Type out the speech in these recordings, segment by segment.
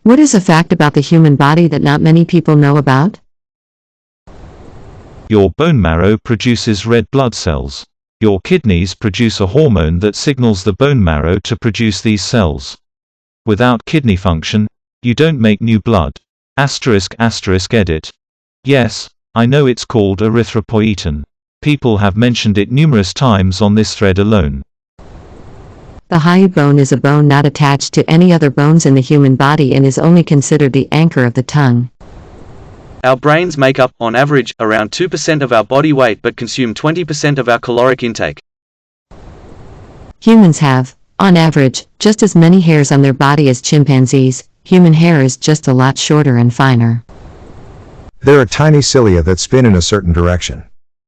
What is a fact about the human body that not many people know about? Your bone marrow produces red blood cells. Your kidneys produce a hormone that signals the bone marrow to produce these cells. Without kidney function, you don't make new blood. **edit. Yes, I know it's called erythropoietin. People have mentioned it numerous times on this thread alone. The hyoid bone is a bone not attached to any other bones in the human body and is only considered the anchor of the tongue. Our brains make up, on average, around 2% of our body weight but consume 20% of our caloric intake. Humans have, on average, just as many hairs on their body as chimpanzees. Human hair is just a lot shorter and finer. There are tiny cilia that spin in a certain direction.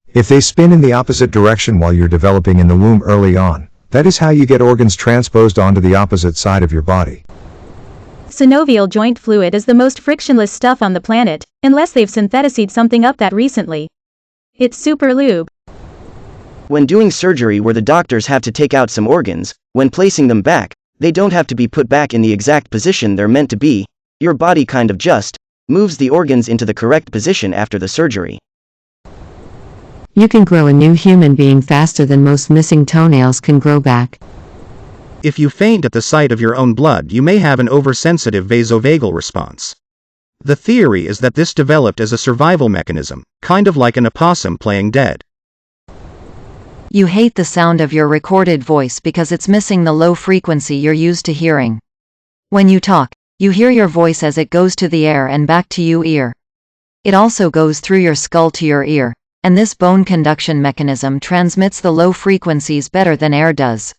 If they spin in the opposite direction while you're developing in the womb early on, that is how you get organs transposed onto the opposite side of your body. Synovial joint fluid is the most frictionless stuff on the planet, unless they've syntheticized something up that recently. It's super lube. When doing surgery where the doctors have to take out some organs, when placing them back, they don't have to be put back in the exact position they're meant to be. Your body kind of just moves the organs into the correct position after the surgery. You can grow a new human being faster than most missing toenails can grow back. If you faint at the sight of your own blood, you may have an oversensitive vasovagal response. The theory is that this developed as a survival mechanism, kind of like an opossum playing dead. You hate the sound of your recorded voice because it's missing the low frequency you're used to hearing. When you talk, you hear your voice as it goes to the air and back to your ear. It also goes through your skull to your ear, and this bone conduction mechanism transmits the low frequencies better than air does.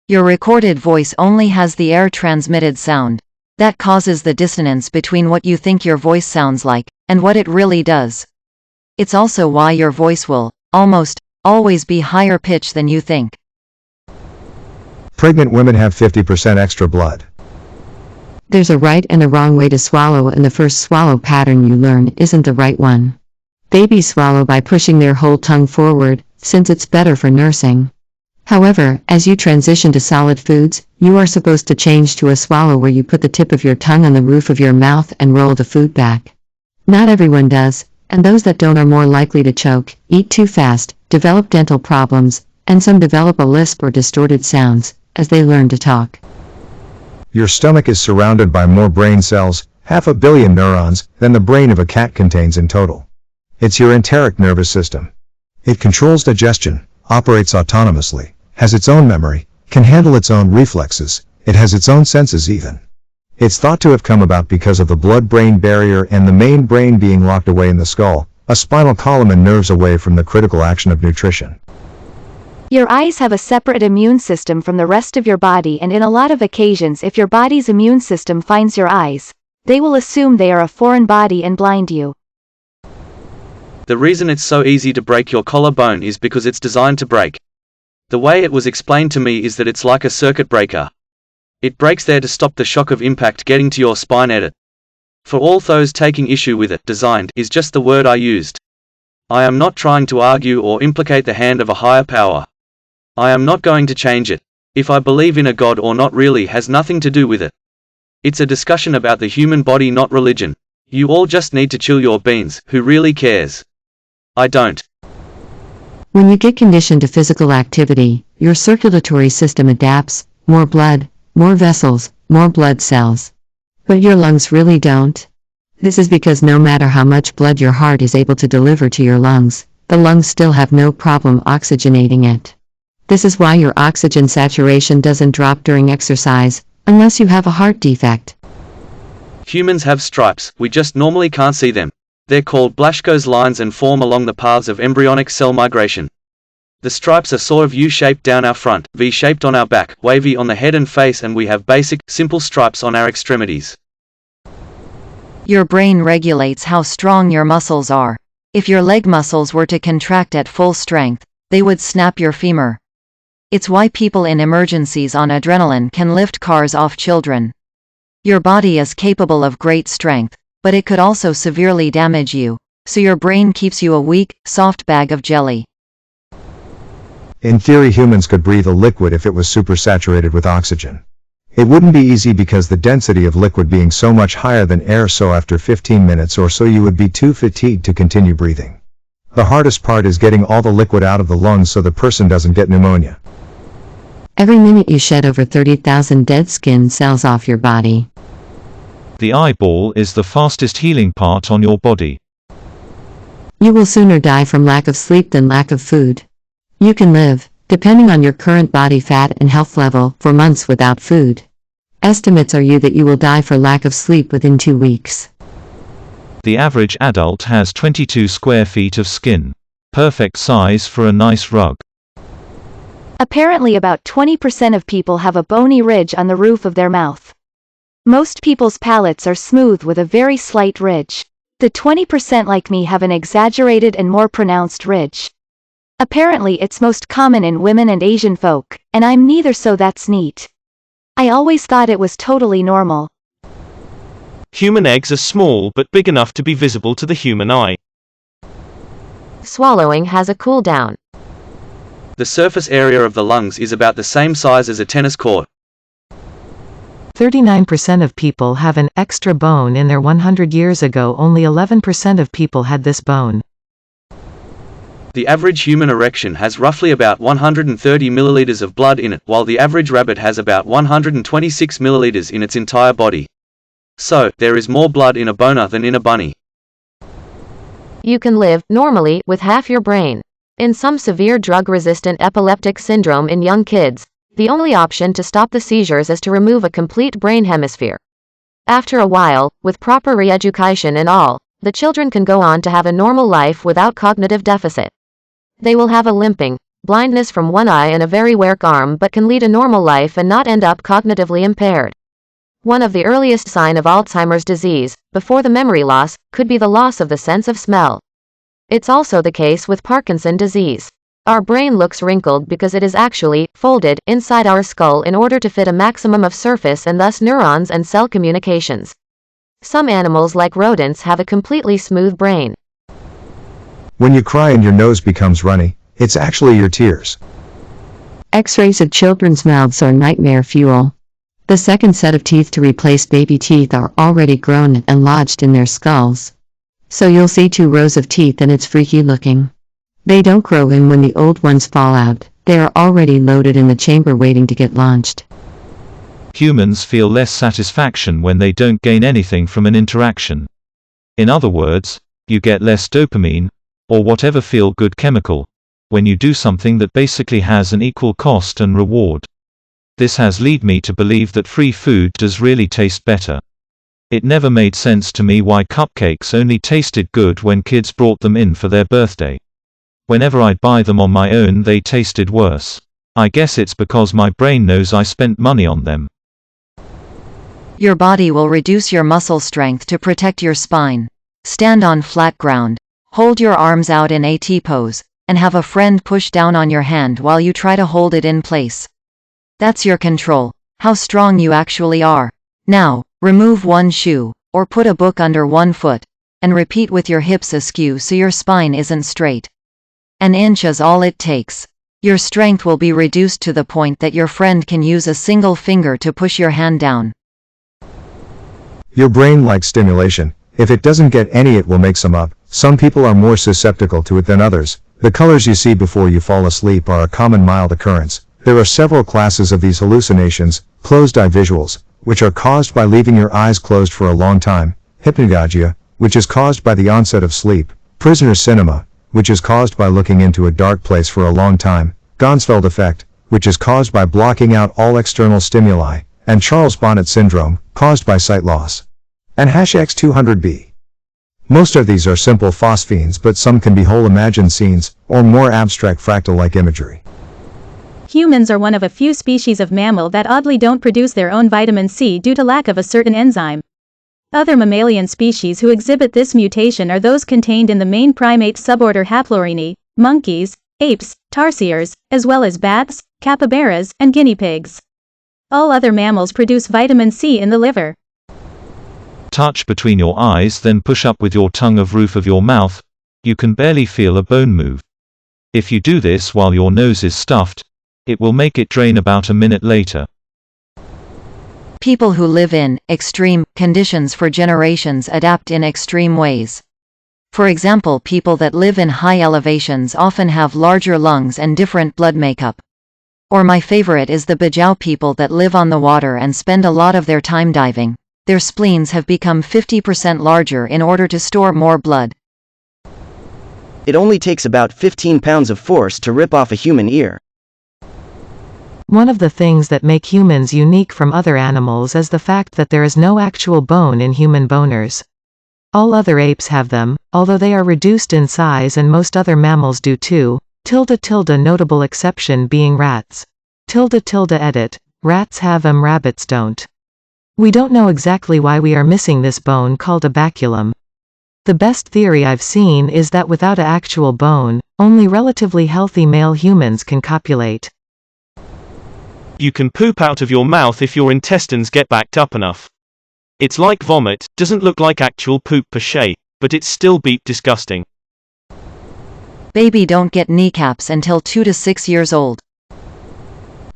Your recorded voice only has the air-transmitted sound. That causes the dissonance between what you think your voice sounds like, and what it really does. It's also why your voice will, almost, always be higher pitch than you think. Pregnant women have 50% extra blood. There's a right and a wrong way to swallow, and the first swallow pattern you learn isn't the right one. Babies swallow by pushing their whole tongue forward, since it's better for nursing. However, as you transition to solid foods, you are supposed to change to a swallow where you put the tip of your tongue on the roof of your mouth and roll the food back. Not everyone does, and those that don't are more likely to choke, eat too fast, develop dental problems, and some develop a lisp or distorted sounds, as they learn to talk. Your stomach is surrounded by more brain cells, 500 million neurons, than the brain of a cat contains in total. It's your enteric nervous system. It controls digestion, operates autonomously, has its own memory, can handle its own reflexes, it has its own senses even. It's thought to have come about because of the blood-brain barrier and the main brain being locked away in the skull, a spinal column and nerves away from the critical action of nutrition. Your eyes have a separate immune system from the rest of your body, and in a lot of occasions if your body's immune system finds your eyes, they will assume they are a foreign body and blind you. The reason it's so easy to break your collarbone is because it's designed to break. The way it was explained to me is that it's like a circuit breaker. It breaks there to stop the shock of impact getting to your spine. Edit. For all those taking issue with it, designed is just the word I used. I am not trying to argue or implicate the hand of a higher power. I am not going to change it. If I believe in a god or not really has nothing to do with it. It's a discussion about the human body, not religion. You all just need to chill your beans. Who really cares? I don't. When you get conditioned to physical activity, your circulatory system adapts, more blood, more vessels, more blood cells. But your lungs really don't. This is because no matter how much blood your heart is able to deliver to your lungs, the lungs still have no problem oxygenating it. This is why your oxygen saturation doesn't drop during exercise, unless you have a heart defect. Humans have stripes, we just normally can't see them. They're called Blaschko's lines and form along the paths of embryonic cell migration. The stripes are sort of U-shaped down our front, V-shaped on our back, wavy on the head and face, and we have basic, simple stripes on our extremities. Your brain regulates how strong your muscles are. If your leg muscles were to contract at full strength, they would snap your femur. It's why people in emergencies on adrenaline can lift cars off children. Your body is capable of great strength, but it could also severely damage you, so your brain keeps you a weak, soft bag of jelly. In theory, humans could breathe a liquid if it was supersaturated with oxygen. It wouldn't be easy because the density of liquid being so much higher than air, so after 15 minutes or so you would be too fatigued to continue breathing. The hardest part is getting all the liquid out of the lungs so the person doesn't get pneumonia. Every minute you shed over 30,000 dead skin cells off your body. The eyeball is the fastest healing part on your body. You will sooner die from lack of sleep than lack of food. You can live, depending on your current body fat and health level, for months without food. Estimates are that you will die for lack of sleep within 2 weeks. The average adult has 22 square feet of skin. Perfect size for a nice rug. Apparently about 20% of people have a bony ridge on the roof of their mouth. Most people's palates are smooth with a very slight ridge. The 20% like me have an exaggerated and more pronounced ridge. Apparently it's most common in women and Asian folk, and I'm neither, so that's neat. I always thought it was totally normal. Human eggs are small but big enough to be visible to the human eye. Swallowing has a cooldown. The surface area of the lungs is about the same size as a tennis court. 39% of people have an extra bone in their 100 years ago. Only 11% of people had this bone. The average human erection has roughly about 130 milliliters of blood in it, while the average rabbit has about 126 milliliters in its entire body. So, there is more blood in a boner than in a bunny. You can live, normally, with half your brain. In some severe drug-resistant epileptic syndrome in young kids, the only option to stop the seizures is to remove a complete brain hemisphere. After a while, with proper re-education and all, the children can go on to have a normal life without cognitive deficit. They will have a limping, blindness from one eye and a very weak arm, but can lead a normal life and not end up cognitively impaired. One of the earliest signs of Alzheimer's disease, before the memory loss, could be the loss of the sense of smell. It's also the case with Parkinson's disease. Our brain looks wrinkled because it is actually folded inside our skull in order to fit a maximum of surface and thus neurons and cell communications. Some animals like rodents have a completely smooth brain. When you cry and your nose becomes runny, it's actually your tears. X-rays of children's mouths are nightmare fuel. The second set of teeth to replace baby teeth are already grown and lodged in their skulls. So you'll see 2 rows of teeth and it's freaky looking. They don't grow in when the old ones fall out, they are already loaded in the chamber waiting to get launched. Humans feel less satisfaction when they don't gain anything from an interaction. In other words, you get less dopamine, or whatever feel-good chemical, when you do something that basically has an equal cost and reward. This has led me to believe that free food does really taste better. It never made sense to me why cupcakes only tasted good when kids brought them in for their birthday. Whenever I'd buy them on my own, they tasted worse. I guess it's because my brain knows I spent money on them. Your body will reduce your muscle strength to protect your spine. Stand on flat ground. Hold your arms out in a T-pose, and have a friend push down on your hand while you try to hold it in place. That's your control, how strong you actually are. Now, remove one shoe, or put a book under one foot, and repeat with your hips askew so your spine isn't straight. An inch is all it takes. Your strength will be reduced to the point that your friend can use a single finger to push your hand down. Your brain likes stimulation. If it doesn't get any, it will make some up. Some people are more susceptible to it than others. The colors you see before you fall asleep are a common mild occurrence. There are several classes of these hallucinations: closed-eye visuals, which are caused by leaving your eyes closed for a long time; hypnagogia, which is caused by the onset of sleep; prisoner's cinema, which is caused by looking into a dark place for a long time; Ganzfeld effect, which is caused by blocking out all external stimuli; and Charles Bonnet syndrome, caused by sight loss. And #X200B. Most of these are simple phosphenes, but some can be whole imagined scenes, or more abstract fractal-like imagery. Humans are one of a few species of mammal that oddly don't produce their own vitamin C due to lack of a certain enzyme. Other mammalian species who exhibit this mutation are those contained in the main primate suborder Haplorhini, monkeys, apes, tarsiers, as well as bats, capybaras, and guinea pigs. All other mammals produce vitamin C in the liver. Touch between your eyes, then push up with your tongue of roof of your mouth. You can barely feel a bone move. If you do this while your nose is stuffed, it will make it drain about a minute later. People who live in extreme conditions for generations adapt in extreme ways. For example, people that live in high elevations often have larger lungs and different blood makeup. Or my favorite is the Bajau people that live on the water and spend a lot of their time diving. Their spleens have become 50% larger in order to store more blood. It only takes about 15 pounds of force to rip off a human ear. One of the things that make humans unique from other animals is the fact that there is no actual bone in human boners. All other apes have them, although they are reduced in size, and most other mammals do too. Notable exception being rats. Edit. Rats have them, rabbits don't. We don't know exactly why we are missing this bone called a baculum. The best theory I've seen is that without an actual bone, only relatively healthy male humans can copulate. You can poop out of your mouth if your intestines get backed up enough. It's like vomit, doesn't look like actual poop per se, but it's still beep disgusting. Baby don't get kneecaps until 2 to 6 years old.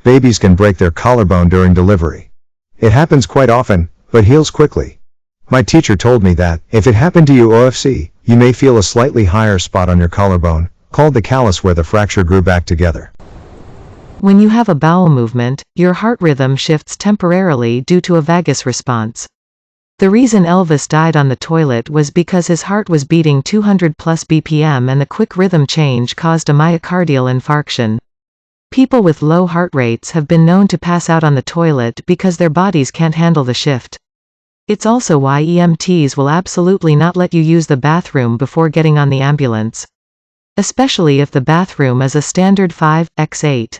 Babies can break their collarbone during delivery. It happens quite often, but heals quickly. My teacher told me that, if it happened to you OFC, you may feel a slightly higher spot on your collarbone, called the callus, where the fracture grew back together. When you have a bowel movement, your heart rhythm shifts temporarily due to a vagus response. The reason Elvis died on the toilet was because his heart was beating 200 plus BPM, and the quick rhythm change caused a myocardial infarction. People with low heart rates have been known to pass out on the toilet because their bodies can't handle the shift. It's also why EMTs will absolutely not let you use the bathroom before getting on the ambulance. Especially if the bathroom is a standard 5x8.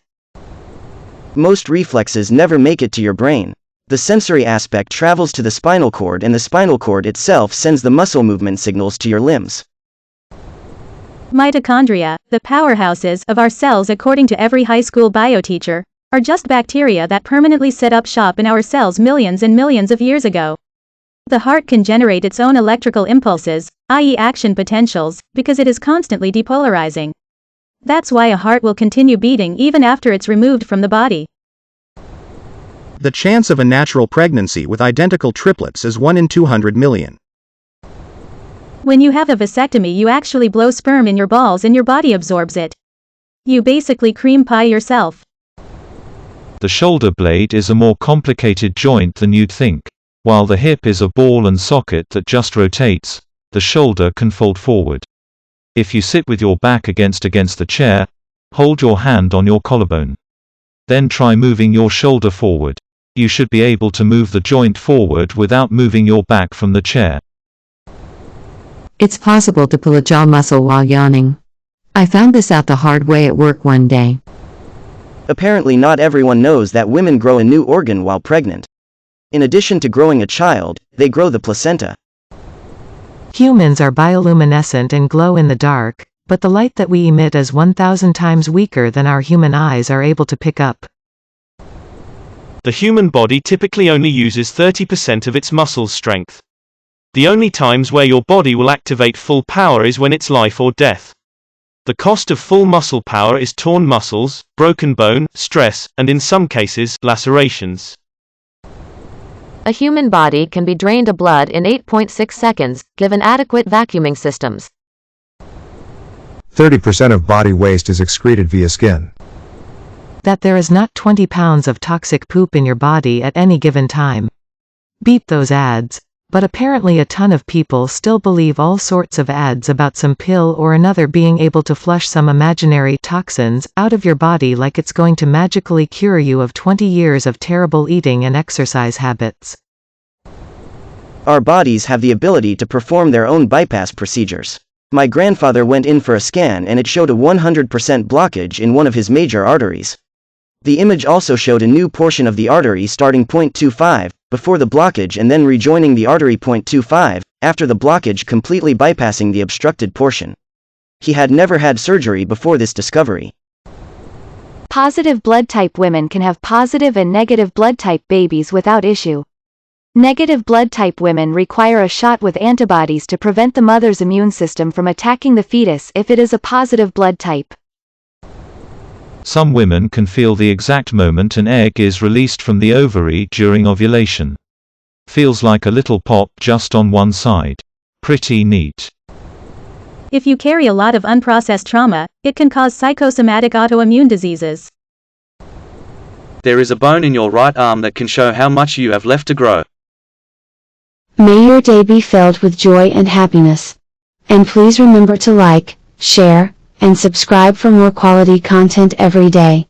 Most reflexes never make it to your brain. The sensory aspect travels to the spinal cord, and the spinal cord itself sends the muscle movement signals to your limbs. Mitochondria, the powerhouses of our cells according to every high school bio teacher, are just bacteria that permanently set up shop in our cells millions and millions of years ago. The heart can generate its own electrical impulses, i.e. action potentials, because it is constantly depolarizing. That's why a heart will continue beating even after it's removed from the body. The chance of a natural pregnancy with identical triplets is 1 in 200 million. When you have a vasectomy, you actually blow sperm in your balls and your body absorbs it. You basically cream pie yourself. The shoulder blade is a more complicated joint than you'd think. While the hip is a ball and socket that just rotates, the shoulder can fold forward. If you sit with your back against the chair, hold your hand on your collarbone. Then try moving your shoulder forward. You should be able to move the joint forward without moving your back from the chair. It's possible to pull a jaw muscle while yawning. I found this out the hard way at work one day. Apparently not everyone knows that women grow a new organ while pregnant. In addition to growing a child, they grow the placenta. Humans are bioluminescent and glow in the dark, but the light that we emit is 1,000 times weaker than our human eyes are able to pick up. The human body typically only uses 30% of its muscle strength. The only times where your body will activate full power is when it's life or death. The cost of full muscle power is torn muscles, broken bone, stress, and in some cases, lacerations. A human body can be drained of blood in 8.6 seconds, given adequate vacuuming systems. 30% of body waste is excreted via skin. That there is not 20 pounds of toxic poop in your body at any given time. Beat those ads. But apparently a ton of people still believe all sorts of ads about some pill or another being able to flush some imaginary toxins out of your body, like it's going to magically cure you of 20 years of terrible eating and exercise habits. Our bodies have the ability to perform their own bypass procedures. My grandfather went in for a scan and it showed a 100% blockage in one of his major arteries. The image also showed a new portion of the artery starting 0.25 before the blockage and then rejoining the artery 0.25 after the blockage, completely bypassing the obstructed portion. He had never had surgery before this discovery. Positive blood type women can have positive and negative blood type babies without issue. Negative blood type women require a shot with antibodies to prevent the mother's immune system from attacking the fetus if it is a positive blood type. Some women can feel the exact moment an egg is released from the ovary during ovulation. Feels like a little pop just on one side. Pretty neat. If you carry a lot of unprocessed trauma, it can cause psychosomatic autoimmune diseases. There is a bone in your right arm that can show how much you have left to grow. May your day be filled with joy and happiness. And please remember to like, share, and subscribe for more quality content every day.